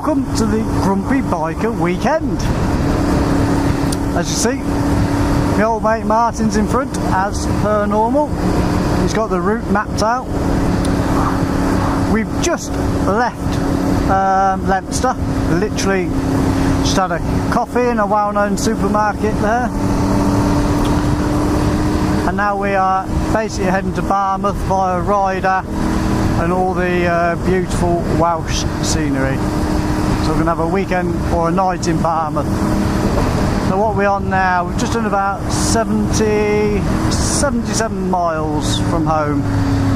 Welcome to the Grumpy Biker Weekend. As you see, the old mate Martin's in front, as per normal. He's got the route mapped out. We've just left Leicester, literally just had a coffee in a well-known supermarket there. And now we are basically heading to Barmouth via Ryder and all the beautiful Welsh scenery. So we're going to have a weekend or a night in Barmouth. So what we're on now, we've just done about 77 miles from home,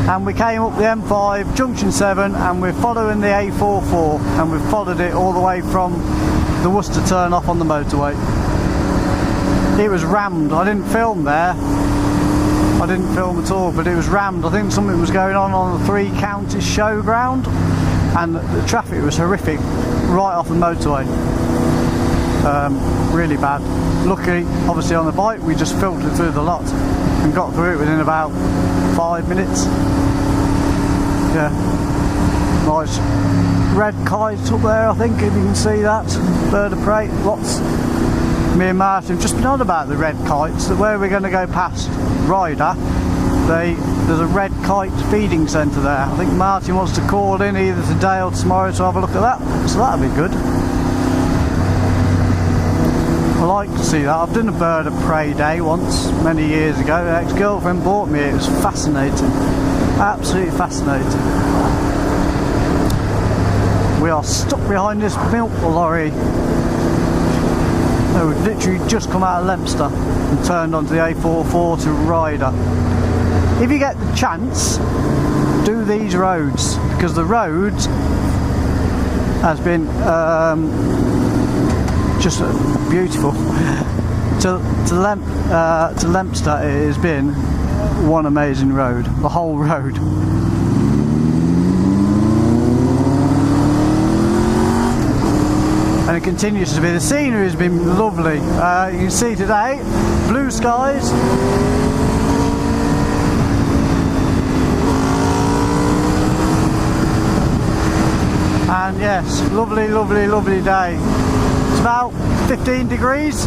and we came up the M5 junction 7 and we're following the A44, and we've followed it all the way from the Worcester turn off on the motorway. It was rammed. I didn't film there. I didn't film at all, but it was rammed. I think something was going on the Three Counties showground, and the traffic was horrific right off the motorway. Really bad. Luckily, obviously on the bike, we just filtered through the lot and got through it within about 5 minutes. Yeah, nice red kite up there, I think, if you can see that. Bird of prey, lots. Me and Martin have just been on about the red kites, that where we're going to go past Ryder, there's a red kite feeding centre there. I think Martin wants to call in either today or tomorrow to have a look at that, so that'll be good. I like to see that. I've done a bird of prey day once, many years ago. An ex-girlfriend bought me it. It was fascinating, absolutely fascinating. We are stuck behind this milk lorry. So we've literally just come out of Leicester and turned onto the A44 to Ryder. If you get the chance, do these roads, because the roads has been just beautiful. to Leicester it has been one amazing road, the whole road. And it continues to be. The scenery has been lovely. You can see today, blue skies. And yes, lovely, lovely, lovely day. It's about 15 degrees.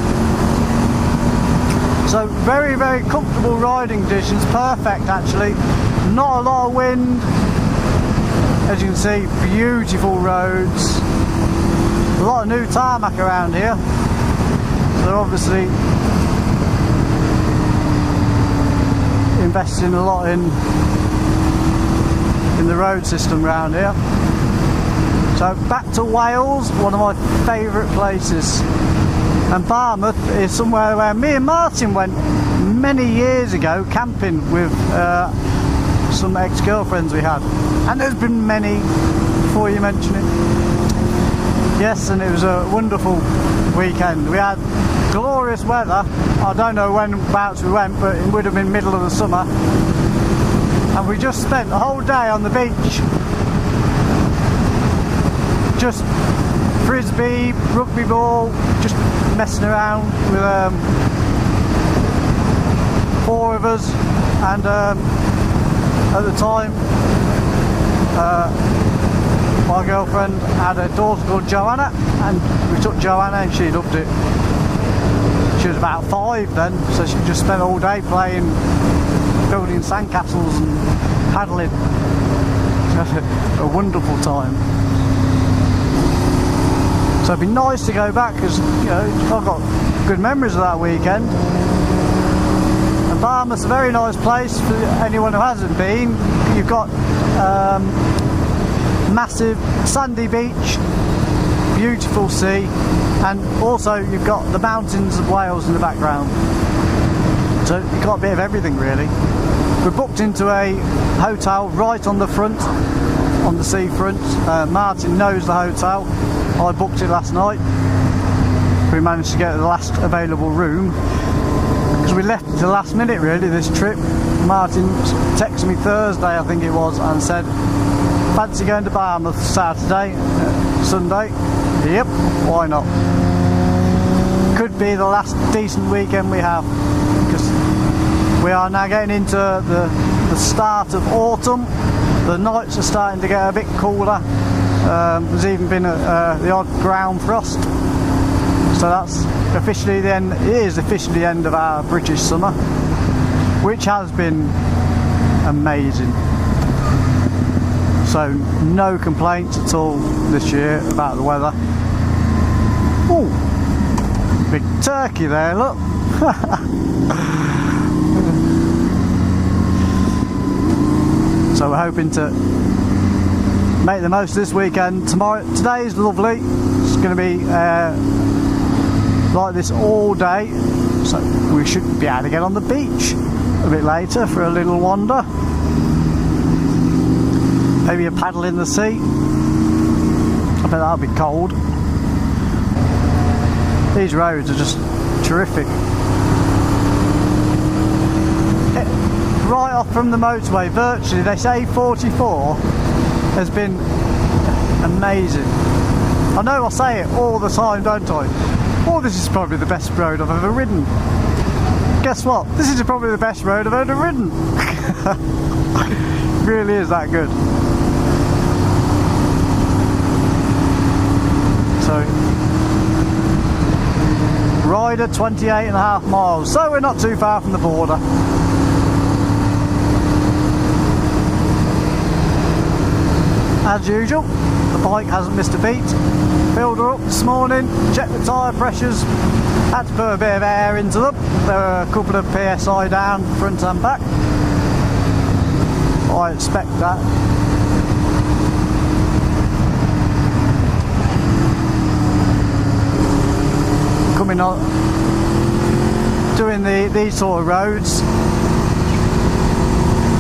So very, very comfortable riding conditions. Perfect actually. Not a lot of wind. As you can see, beautiful roads. A lot of new tarmac around here, so they're obviously investing a lot in the road system around here. So back to Wales, one of my favourite places, and Barmouth is somewhere where me and Martin went many years ago camping with some ex-girlfriends we had, and there's been many before you mention it. Yes, and it was a wonderful weekend. We had glorious weather. I don't know whenabouts we went, but it would have been middle of the summer. And we just spent the whole day on the beach. Just frisbee, rugby ball, just messing around with 4 of us. And at the time, my girlfriend had a daughter called Joanna, and we took Joanna and she loved it. She was about 5 then, so she just spent all day playing, building sandcastles and paddling. She had a wonderful time. So it'd be nice to go back, because you know I've got good memories of that weekend. And Barmouth's a very nice place for anyone who hasn't been. You've got massive sandy beach, beautiful sea, and also you've got the mountains of Wales in the background. So you've got a bit of everything really. We're booked into a hotel right on the front, on the seafront. Martin knows the hotel. I booked it last night. We managed to get the last available room, because we left it to the last minute really, this trip. Martin texted me Thursday, I think it was, and said, fancy going to Barmouth Saturday, Sunday? Yep, why not? Could be the last decent weekend we have, because we are now getting into the start of autumn. The nights are starting to get a bit cooler, There's even been the odd ground frost. So that's officially the end. It is officially the end of our British summer, which has been amazing. So no complaints at all this year about the weather. Oh, big turkey there, look. So we're hoping to make the most of this weekend. Today is lovely. It's going to be like this all day, so we should be able to get on the beach a bit later for a little wander. Maybe a paddle in the sea. I bet that'll be cold. These roads are just terrific. Right off from the motorway, virtually, they say 44 has been amazing. I know I say it all the time, don't I? Oh, this is probably the best road I've ever ridden. Guess what? This is probably the best road I've ever ridden. It really is that good. So, Ryder 28.5 miles. So we're not too far from the border. As usual, the bike hasn't missed a beat. Filled her up this morning, checked the tyre pressures, had to put a bit of air into them. There were a couple of PSI down front and back. I expect that. Coming on, doing these sort of roads,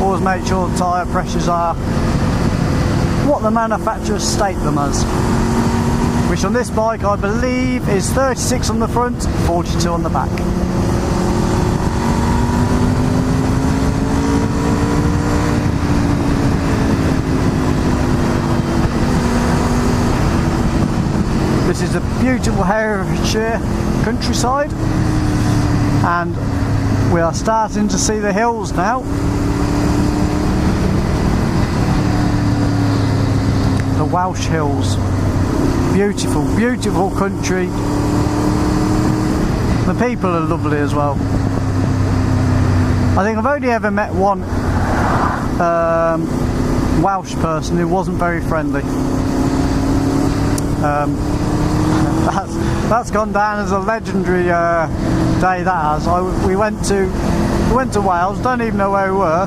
always make sure the tyre pressures are what the manufacturers state them as, which on this bike I believe is 36 on the front, 42 on the back. This is a beautiful Herefordshire countryside, and we are starting to see the hills now. The Welsh Hills. Beautiful, beautiful country. The people are lovely as well. I think I've only ever met one Welsh person who wasn't very friendly. That's gone down as a legendary day, that has. We went to Wales, don't even know where we were,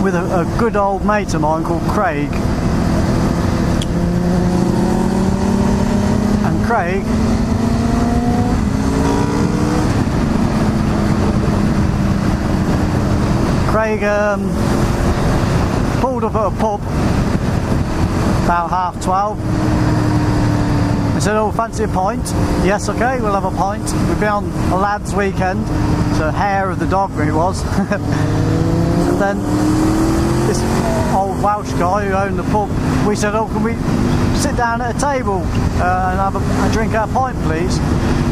with a good old mate of mine called Craig. And Craig pulled up at a pub about 12:30. He said, "Oh, fancy a pint?" Yes, okay, we'll have a pint. We've been on a lads' weekend, so hair of the dog it was. And then this old Welsh guy who owned the pub, we said, "Oh, can we sit down at a table and have a drink our pint, please?"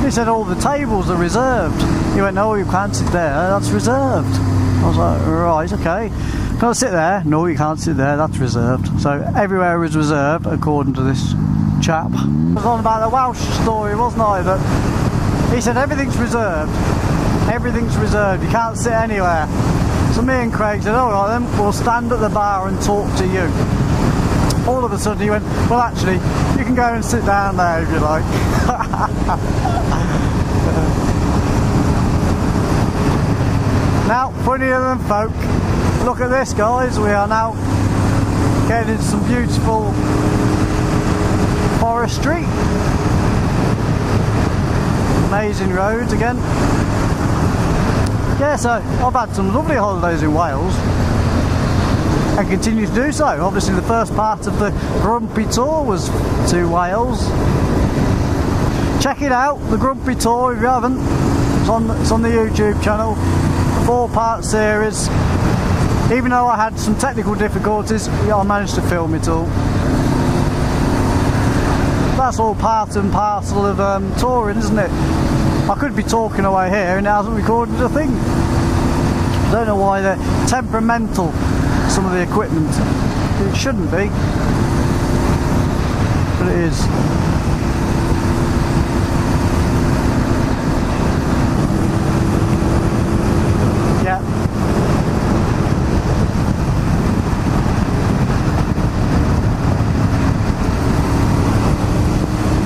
He said, "All the tables are reserved." He went, "No, you can't sit there, that's reserved." I was like, "Right, okay. Can I sit there?" "No, you can't sit there, that's reserved." So everywhere was reserved, according to this chap. I was on about the Welsh story, wasn't I? That he said everything's reserved. Everything's reserved, you can't sit anywhere. So me and Craig said, "All right then, we'll stand at the bar and talk to you." All of a sudden he went, "Well, actually, you can go and sit down there if you like." Now, funnier than folk, look at this, guys. We are now getting into some beautiful forestry. Amazing roads again. Yeah, so I've had some lovely holidays in Wales and continue to do so. Obviously the first part of the Grumpy Tour was to Wales. Check it out, the Grumpy Tour, if you haven't. It's on the YouTube channel. 4-part series. Even though I had some technical difficulties, I managed to film it all. That's all part and parcel of touring, isn't it? I could be talking away here and it hasn't recorded a thing. I don't know why they're temperamental, some of the equipment. It shouldn't be. but it is. Yeah.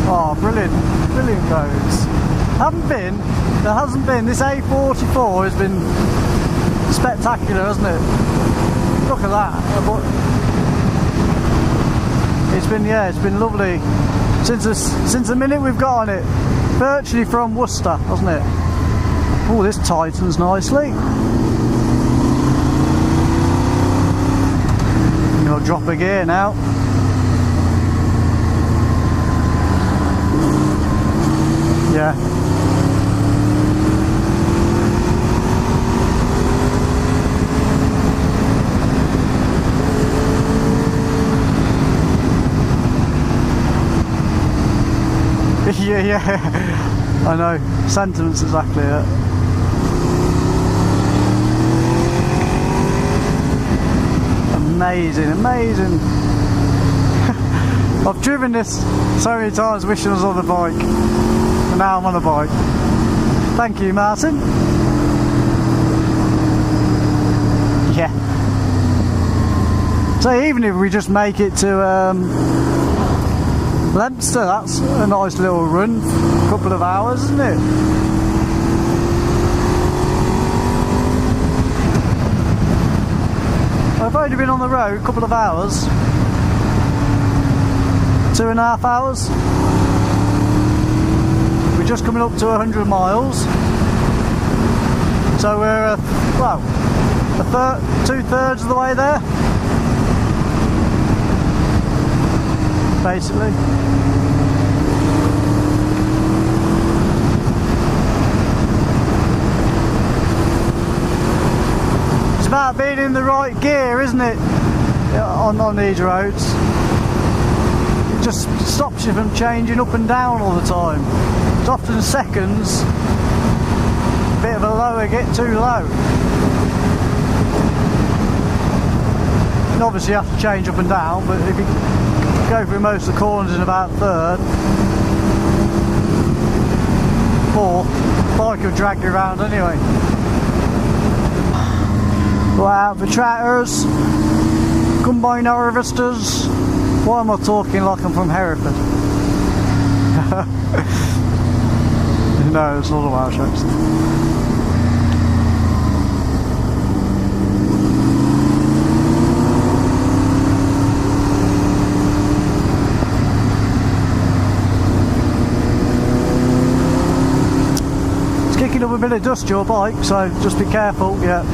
Oh, brilliant, brilliant roads. There hasn't been, this A44 has been spectacular, hasn't it? Look at that. It's been lovely since the minute we've got on it. Virtually from Worcester, hasn't it? Oh, this tightens nicely. You'll drop a gear now. Yeah. Yeah, I know. Sentiments exactly it. Amazing, amazing. I've driven this so many times wishing I was on the bike, and now I'm on a bike. Thank you, Martin. Yeah. So even if we just make it to Leinster, that's a nice little run, a couple of hours, isn't it? I've only been on the road a couple of hours, 2.5 hours. We're just coming up to 100 miles, so we're well, two-thirds of the way there, basically. It's about being in the right gear, isn't it, on these roads? It just stops you from changing up and down all the time. It's often seconds, a bit of a lower, get too low. And obviously you have to change up and down, but if you go through most of the corners in about third, fourth, the bike will drag you around anyway. Go out for tratters, combine harvesters. Why am I talking like I'm from Hereford? No, it's not a Welsh accent. It's kicking up a bit of dust, your bike, so just be careful, yeah.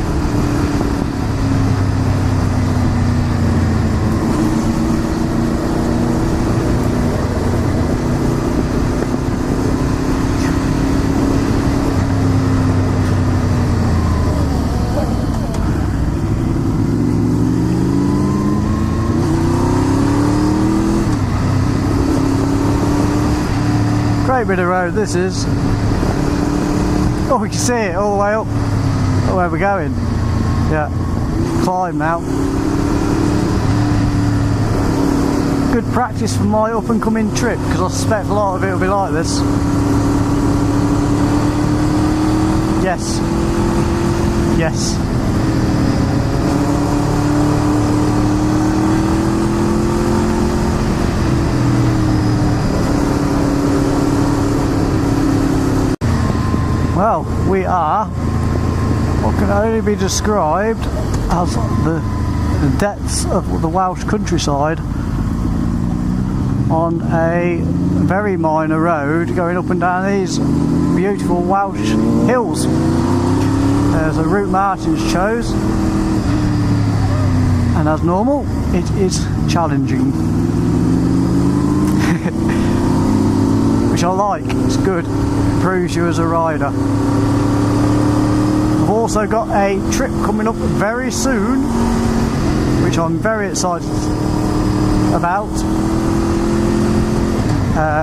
Great bit of road this is. Oh, we can see it all the way up. Oh, where we're going. Yeah, climb now. Good practice for my up and coming trip, because I suspect a lot of it will be like this. Yes. Yes. Well, we are what can only be described as the depths of the Welsh countryside on a very minor road going up and down these beautiful Welsh hills. There's a route Martin's chose, and as normal, it is challenging. Which I like, it's good, improves you as a rider. I've also got a trip coming up very soon, which I'm very excited about.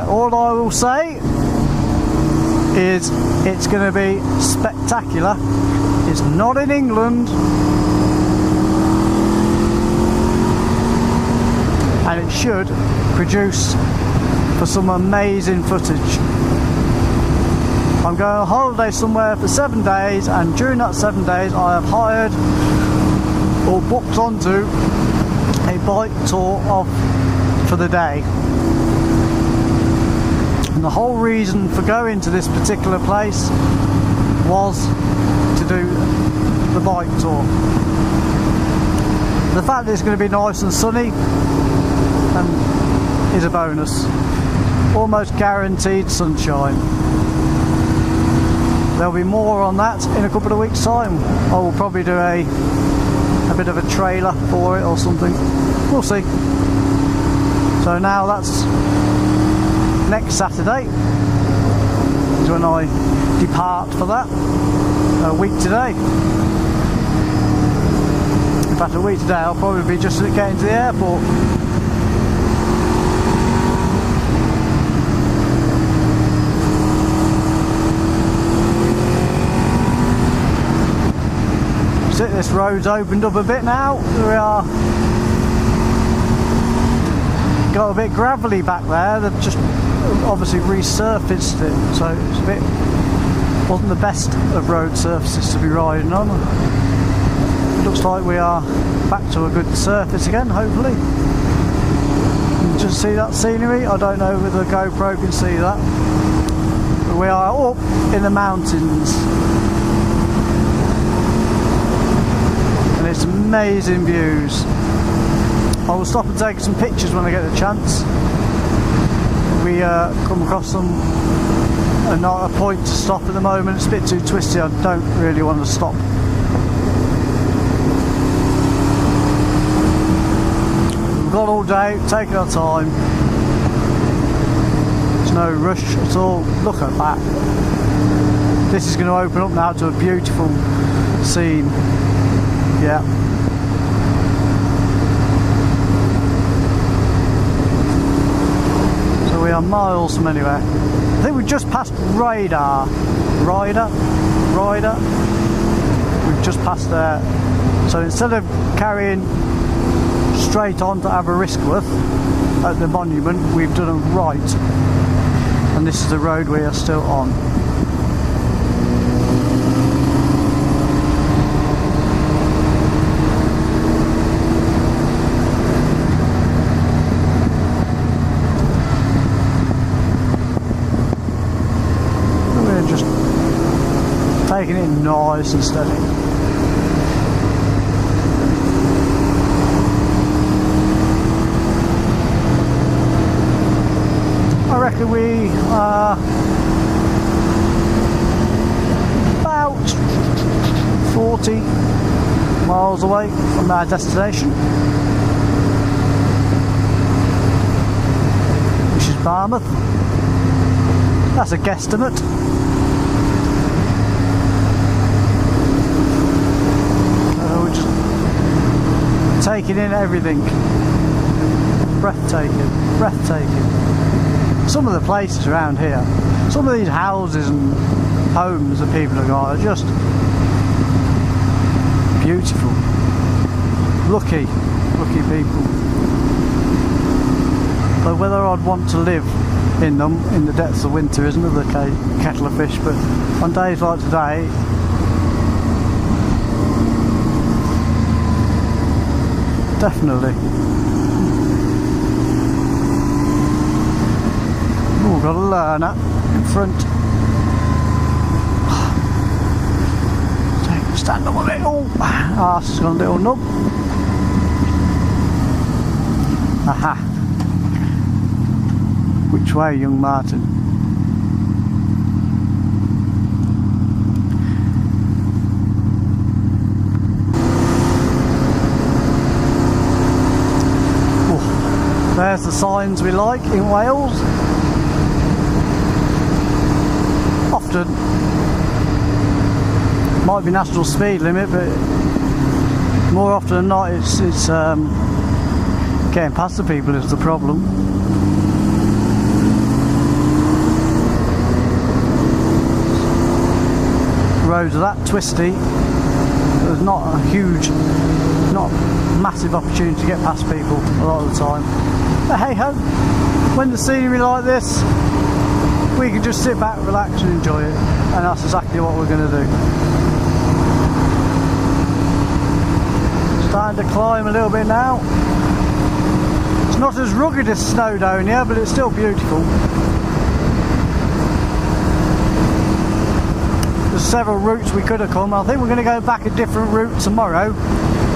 All I will say is it's going to be spectacular. It's not in England, and it should produce for some amazing footage. I'm going on holiday somewhere for 7 days, and during that 7 days I have hired or booked onto a bike tour for the day. And the whole reason for going to this particular place was to do the bike tour. The fact that it's going to be nice and sunny is a bonus. Almost guaranteed sunshine. There'll be more on that in a couple of weeks' time. I will probably do a bit of a trailer for it or something. We'll see. So now that's next Saturday is when I depart for that. A week today. In fact, a week today I'll probably be just getting to the airport. This road's opened up a bit now. We are got a bit gravelly back there. They've just obviously resurfaced it, so it's a bit wasn't the best of road surfaces to be riding on. It looks like we are back to a good surface again, hopefully. You just see that scenery. I don't know whether the GoPro can see that, but we are up in the mountains. It's amazing views. I will stop and take some pictures when I get the chance. We come across some not a point to stop at the moment. It's a bit too twisty. I don't really want to stop. We've got all day, taking our time. There's no rush at all. Look at that. This is going to open up now to a beautiful scene. Yeah. So we are miles from anywhere. I think we've just passed Ryder. We've just passed there. So instead of carrying straight on to Aberystwyth at the monument, we've done a right. And this is the road we are still on. Taking it nice and steady. I reckon we are about 40 miles away from our destination, which is Barmouth. That's a guesstimate. Taking in everything. Breathtaking. Some of the places around here, some of these houses and homes that people have got are just beautiful. Lucky people. But whether I'd want to live in them in the depths of winter is another kettle of fish, but on days like today, definitely. Oh, we've got a learner in front. Stand up a bit. Oh, arse has got a little nub. Aha. Which way, young Martin? There's the signs we like in Wales. Often might be national speed limit, but more often than not it's getting past the people is the problem. Roads are that twisty, there's not a huge, not massive opportunity to get past people a lot of the time. But hey ho. when the scenery like this, we can just sit back, relax and enjoy it, and that's exactly what we're going to do. Starting to climb a little bit now. It's not as rugged as Snowdonia, but it's still beautiful. There's several routes we could have come. I think we're going to go back a different route tomorrow.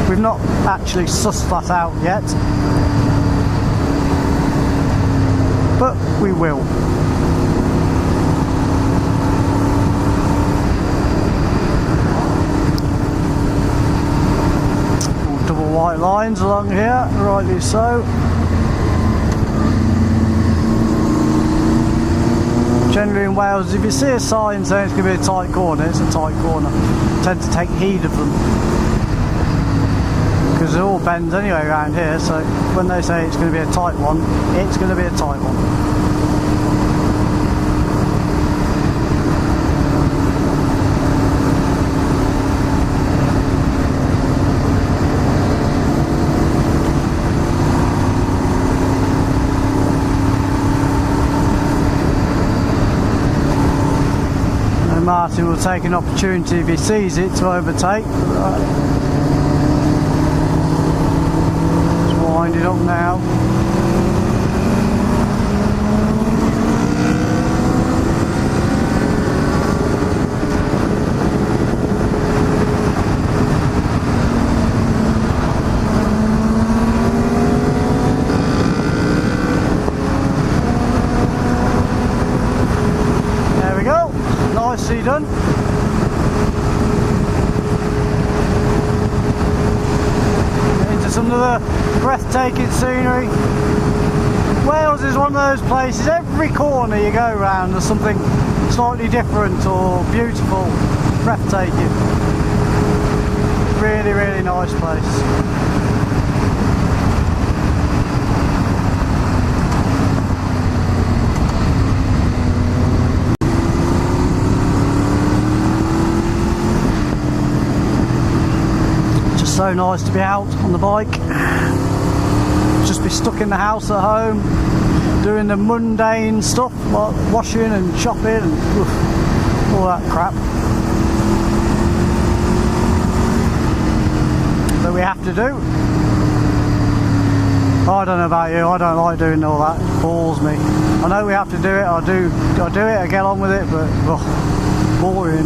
We've not actually sussed that out yet, but we will. Double white lines along here, rightly so. Generally in Wales, if you see a sign saying it's going to be a tight corner, it's a tight corner. Tend to take heed of them, because they're all bends anyway around here, so when they say it's going to be a tight one, it's going to be a tight one. Martin will take an opportunity if he sees it to overtake. Just winding up now. Nicely done. Into some of the breathtaking scenery. Wales is one of those places, every corner you go around there's something slightly different or beautiful, breathtaking. Really, really nice place. So nice to be out on the bike, just be stuck in the house at home doing the mundane stuff like washing and shopping and all that crap that we have to do. I don't know about you, I don't like doing all that, it bores me. I know we have to do it, I do it, I get on with it, but boring.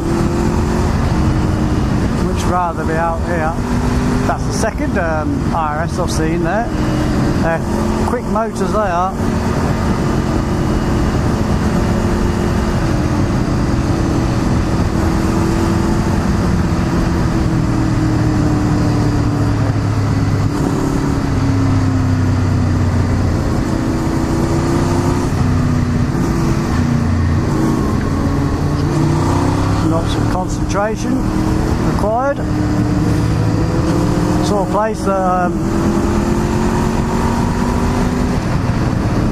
Much rather be out here. That's the second RS I've seen there. They're quick motors, they are. Lots of concentration required. Sort of place that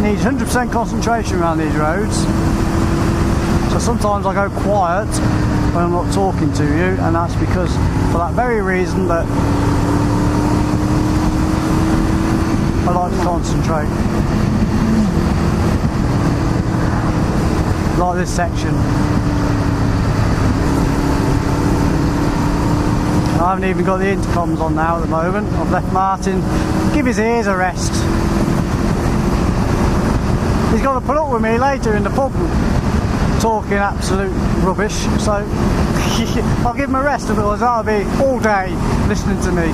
needs 100% concentration around these roads. So sometimes I go quiet when I'm not talking to you, and that's because for that very reason that I like to concentrate. Like this section. I haven't even got the intercoms on now at the moment. I've left Martin give his ears a rest. He's got to put up with me later in the pub talking absolute rubbish, so I'll give him a rest, otherwise that'll be all day listening to me.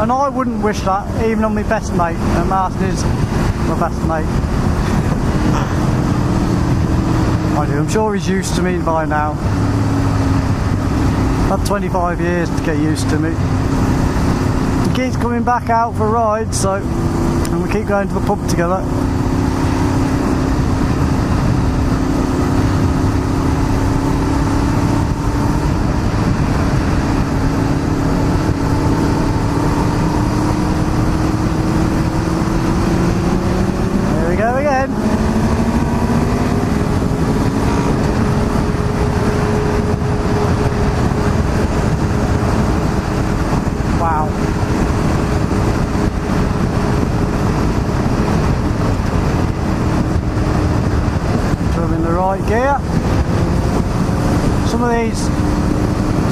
And I wouldn't wish that even on my best mate, and Martin is my best mate. I do, I'm sure he's used to me by now. Had 25 years to get used to me. He keeps coming back out for rides, so, and we keep going to the pub together. Here we go again. Wow.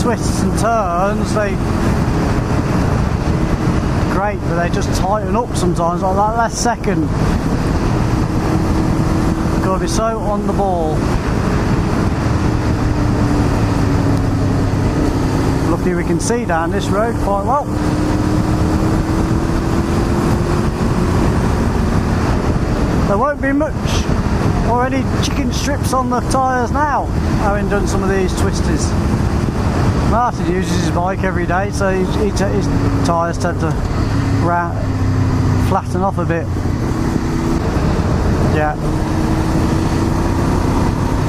twists and turns, great, but they just tighten up sometimes, like that last second. Got to be so on the ball. Lucky we can see down this road quite well. There won't be much or any chicken strips on the tyres now, having done some of these twisters. Martin uses his bike every day, so his tyres tend to flatten off a bit. Yeah.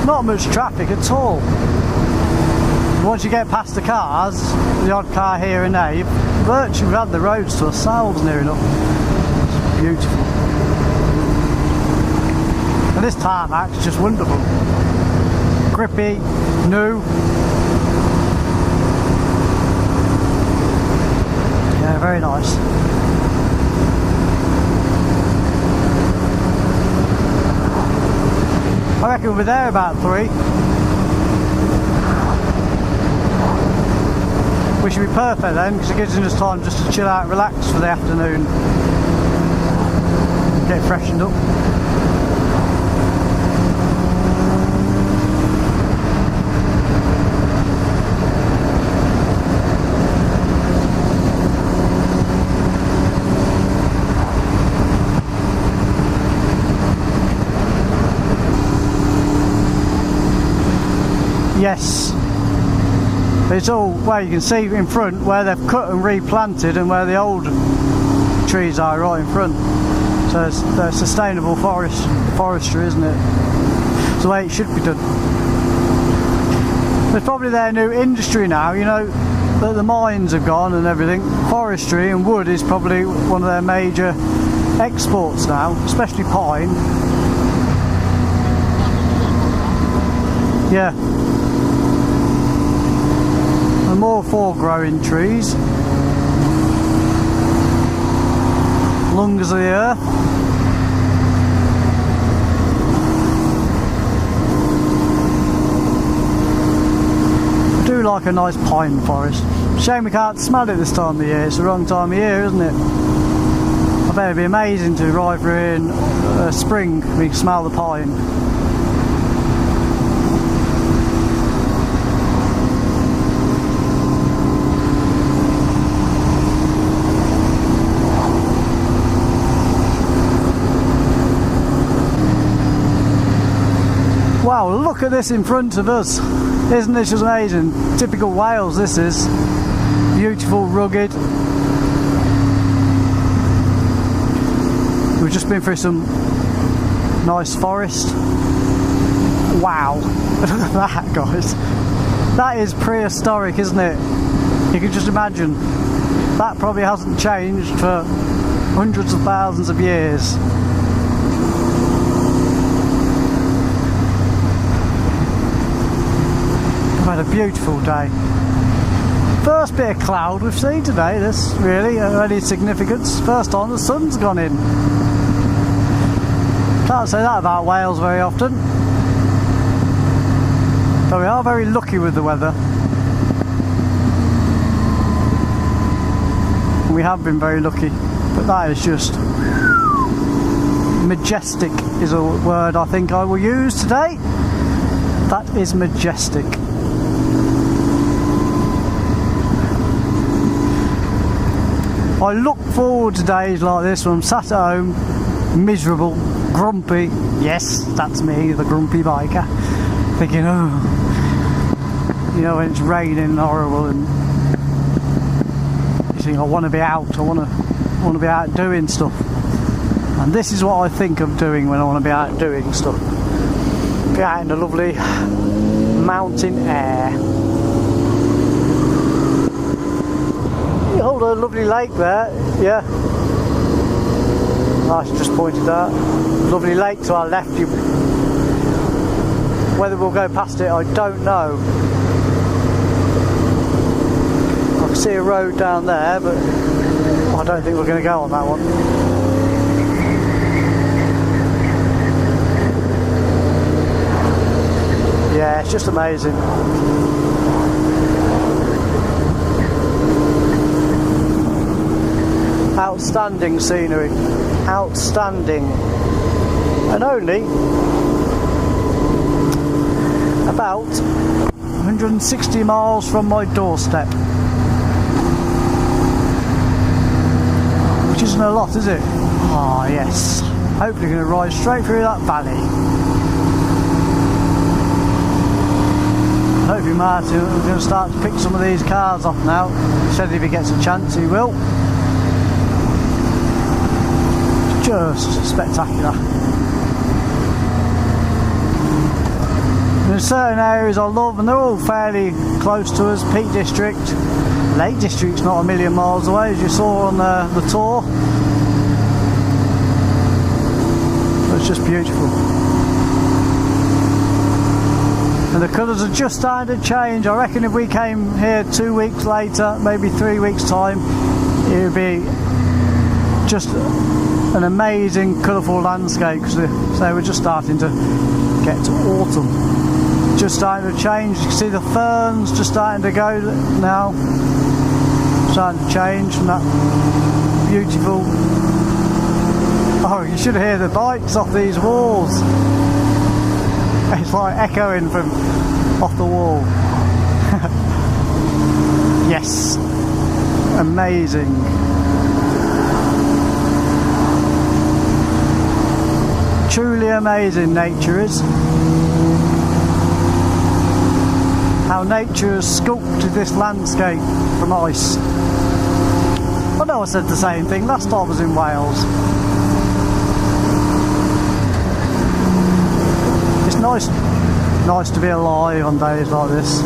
Not much traffic at all. Once you get past the cars, the odd car here and there, we've had the roads to ourselves near enough. It's beautiful. And this tarmac's just wonderful. Grippy, new. Yeah, very nice. I reckon we'll be there about 3. We should be perfect then, because it gives us time just to chill out and relax for the afternoon. Get freshened up. Yes, it's all where you can see in front where they've cut and replanted and where the old trees are right in front. So it's sustainable forestry, isn't it? It's the way it should be done. It's probably their new industry now, you know, that the mines have gone and everything. Forestry and wood is probably one of their major exports now, especially pine. Yeah. And more for growing trees. Lungs of the earth. I do like a nice pine forest. Shame we can't smell it this time of year. It's the wrong time of year, isn't it? I bet it'd be amazing to ride through in spring. We can smell the pine. Wow, look at this in front of us. Isn't this just amazing? Typical Wales this is. Beautiful, rugged. We've just been through some nice forest. Wow, look at that, guys. That is prehistoric, isn't it? You can just imagine. That probably hasn't changed for hundreds of thousands of years. We've had a beautiful day. First bit of cloud we've seen today, this really, any significance. First time the sun's gone in. Can't say that about Wales very often. But we are very lucky with the weather. We have been very lucky, but that is just majestic is a word I think I will use today. That is majestic. I look forward to days like this when I'm sat at home, miserable, grumpy. Yes, that's me, the grumpy biker. Thinking, oh, you know, when it's raining and horrible, and you think, I want to be out, I want to be out doing stuff. And this is what I think of doing when I want to be out doing stuff. Be out in the lovely mountain air. You hold a lovely lake there, yeah. I just pointed out. Lovely lake to our left. Whether we'll go past it, I don't know. I can see a road down there, but I don't think we're going to go on that one. Yeah, it's just amazing. outstanding scenery, outstanding, and only about 160 miles from my doorstep, which isn't a lot, is it? Ah, yes. Hopefully going to ride straight through that valley. Hopefully Martin is going to start to pick some of these cars off now. He said if he gets a chance he will. Just spectacular. There's certain areas I love and they're all fairly close to us. Peak District, Lake District's not a million miles away, as you saw on the tour. It's just beautiful. And the colours are just starting to change. I reckon if we came here 2 weeks later, maybe 3 weeks time, it would be just an amazing colourful landscape, because so we're just starting to get to autumn. Just starting to change. You can see the ferns just starting to go now. Starting to change from that beautiful. Oh, you should hear the bikes off these walls. It's like echoing from off the wall. Yes. Amazing. Truly amazing nature is. How nature has sculpted this landscape from ice. I know I said the same thing last time I was in Wales. It's nice to be alive on days like this.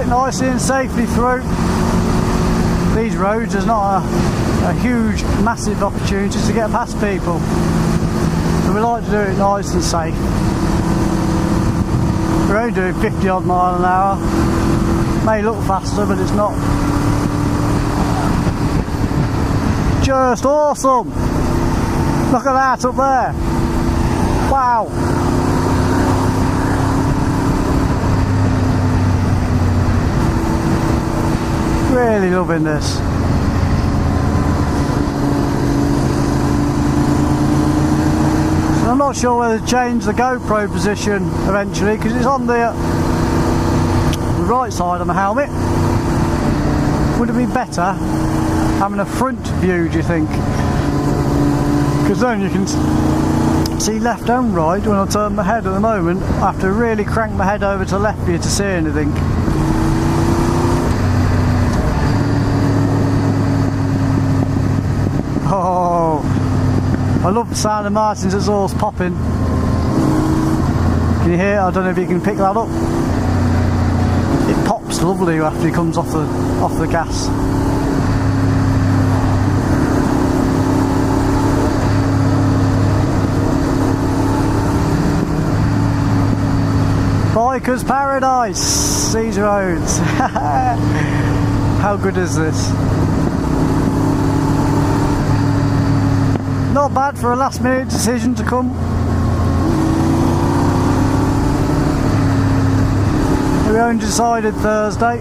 Nicely and safely through these roads. There's not a huge massive opportunity to get past people, so we like to do it nice and safe. We're only doing 50 odd mile an hour. May look faster, but it's not. Just awesome. Look at that up there. Wow. Really loving this. So I'm not sure whether to change the GoPro position eventually, because it's on the right side of my helmet. Would it be better having a front view, do you think? Because then you can see left and right when I turn my head. At the moment I have to really crank my head over to the left for you to see anything. Oh, I love the sound of Martin's exhaust popping. Can you hear it? I don't know if you can pick that up. It pops lovely after he comes off the gas. Biker's paradise, these roads. How good is this? Not bad for a last minute decision to come. We only decided Thursday.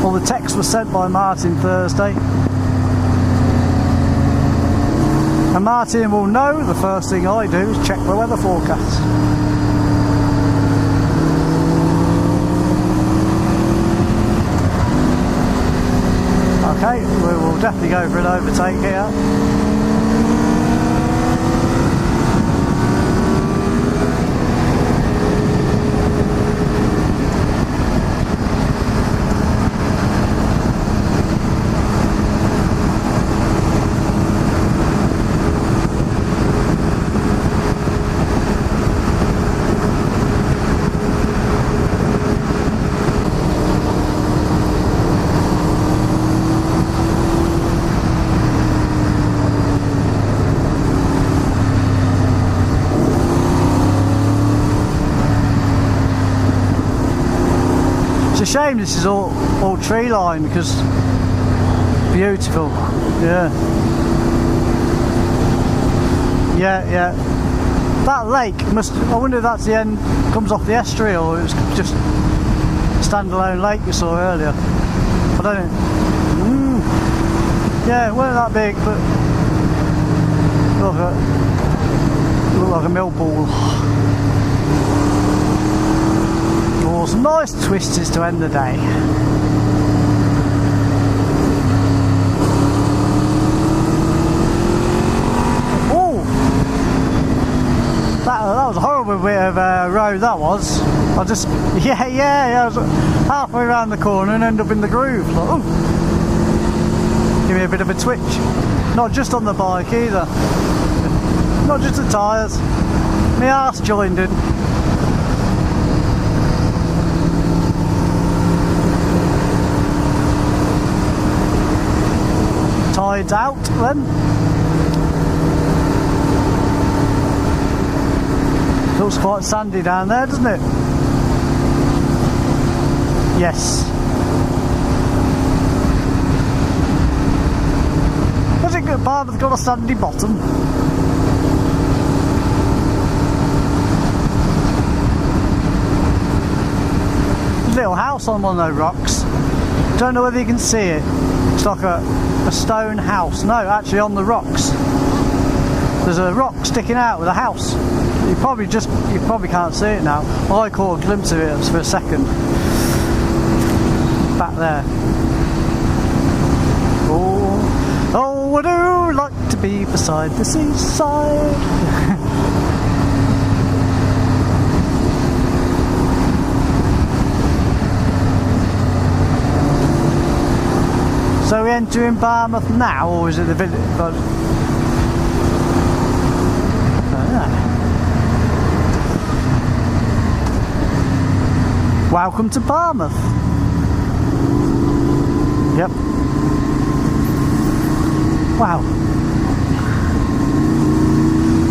Well, the text was sent by Martin Thursday. And Martin will know the first thing I do is check the weather forecast. Okay, we will definitely go for an overtake here. It's a shame this is all tree line because beautiful. Yeah. Yeah. That lake I wonder if that's the end, comes off the estuary or it was just a standalone lake we saw earlier. I don't know. Yeah, it wasn't that big, but looked like a millpool. Oh, some nice twisters to end the day. Oh, that was a horrible bit of road. That was. I just I was halfway around the corner and end up in the groove. Like, oh. Give me a bit of a twitch. Not just on the bike either. Not just the tyres. My arse joined in. Tide's out then. Looks quite sandy down there, doesn't it? Yes. Has it got Barmouth got a sandy bottom? Little house on one of those rocks. Don't know whether you can see it. It's like a stone house. No, actually on the rocks. There's a rock sticking out with a house. You probably can't see it now. I caught a glimpse of it for a second. Back there. Oh, I do like to be beside the seaside. So we're entering Barmouth now, or is it the village? Welcome to Barmouth. Yep. Wow.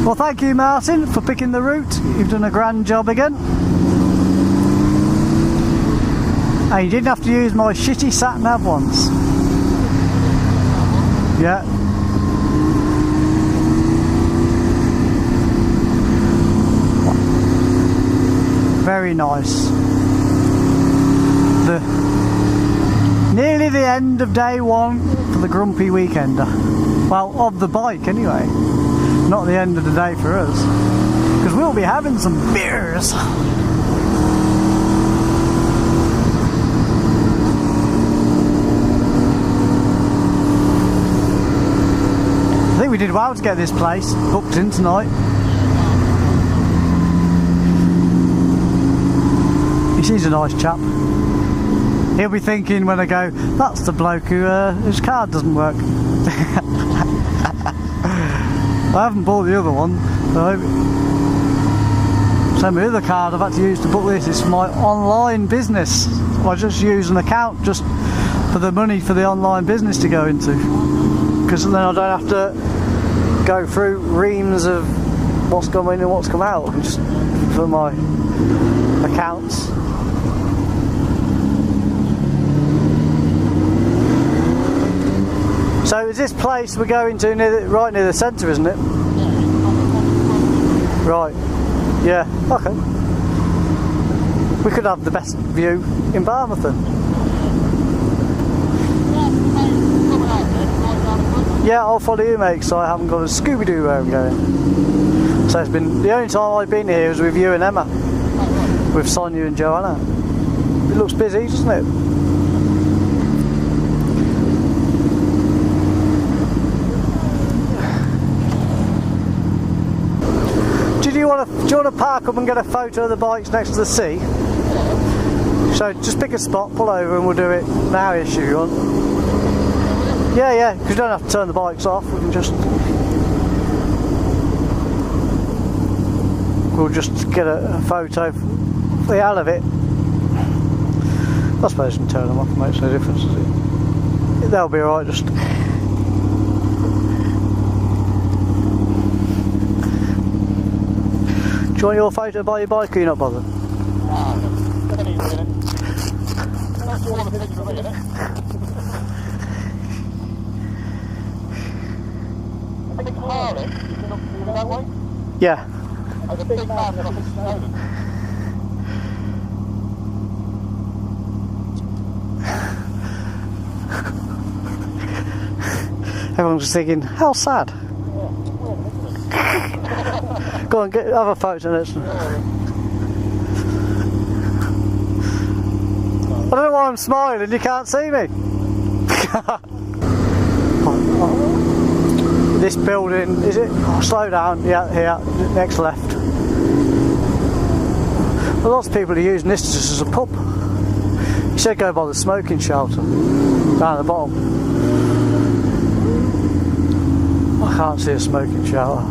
Well, thank you, Martin, for picking the route. You've done a grand job again. And you didn't have to use my shitty sat-nav once. Yeah. Very nice. Nearly the end of day one for the grumpy weekender. Well, of the bike anyway. Not the end of the day for us. Because we'll be having some beers. I think we did well to get this place booked in tonight. He seems a nice chap. He'll be thinking when I go, that's the bloke whose card doesn't work. I haven't bought the other one. So my other card I've had to use to book this is for my online business. I just use an account just for the money for the online business to go into. Because then I don't have to go through reams of what's come in and what's come out. Just for my accounts. So is this place we're going to right near the centre, isn't it? Right. Yeah. Okay. We could have the best view in Barmouth then. Yeah, I'll follow you, mate, because I haven't got a Scooby-Doo where I'm going. So it's been the only time I've been here is with you and Emma, with Sonia and Joanna. It looks busy, doesn't it? Do you want to park up and get a photo of the bikes next to the sea? So just pick a spot, pull over, and we'll do it now-ish if you want. Yeah, because you don't have to turn the bikes off. We'll just get a photo for the hell of it. I suppose you can turn them off, it makes no difference, does it? They'll be alright, just. Do you want your photo by your bike or you're not bothered? Yeah. There's a big mountain up in Snowdon. Everyone's just thinking, how sad. Go on, get other photos. I don't know why I'm smiling, you can't see me. This building, is it? Oh, slow down, yeah, here, next left. Well, lots of people are using this just as a pub. You should go by the smoking shelter, down at the bottom. I can't see a smoking shelter.